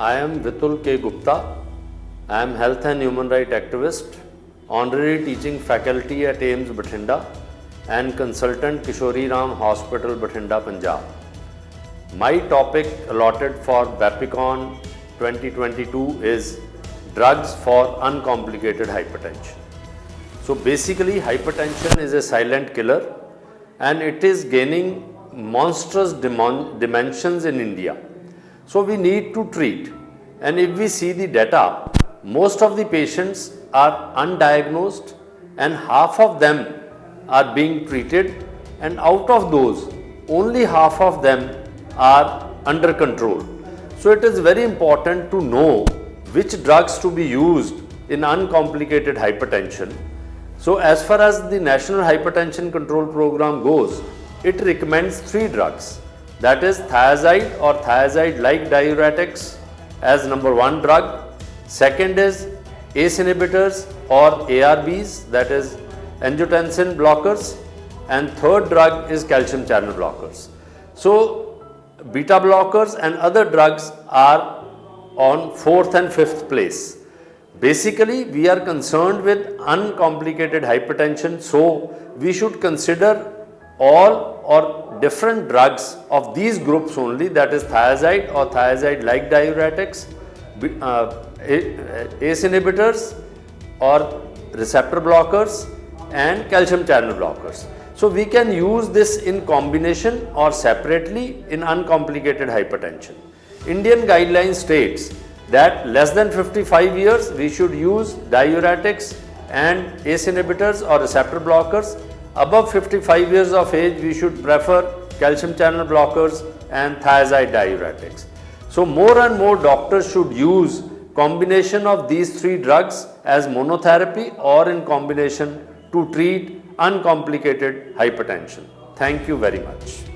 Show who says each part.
Speaker 1: I am Vitul K. Gupta. I am Health and Human Rights Activist, Honorary Teaching Faculty at AIIMS Bhatinda and Consultant Kishori Ram Hospital Bhatinda, Punjab. My topic allotted for BPCON 2022 is drugs for uncomplicated hypertension. So basically hypertension is a silent killer and it is gaining monstrous dimensions in India. So we need to treat, and if we see the data, most of the patients are undiagnosed and half of them are being treated, and out of those only half of them are under control. So it is very important to know which drugs to be used in uncomplicated hypertension. So as far as the National Hypertension Control Program goes, it recommends 3 drugs, that is thiazide or thiazide-like diuretics as number 1 drug. Second is ACE inhibitors or ARBs, that is angiotensin blockers, and third drug is calcium channel blockers. So beta blockers and other drugs are on 4th and 5th place. Basically, we are concerned with uncomplicated hypertension, so we should consider all or different drugs of these groups only, that is thiazide or thiazide-like diuretics, ACE inhibitors or receptor blockers, and calcium channel blockers. So we can use this in combination or separately in uncomplicated hypertension. Indian guidelines states that less than 55 years we should use diuretics and ACE inhibitors or receptor blockers. Above 55 years of age we should prefer calcium channel blockers and thiazide diuretics. So more and more doctors should use combination of these 3 drugs as monotherapy or in combination to treat uncomplicated hypertension. Thank you very much.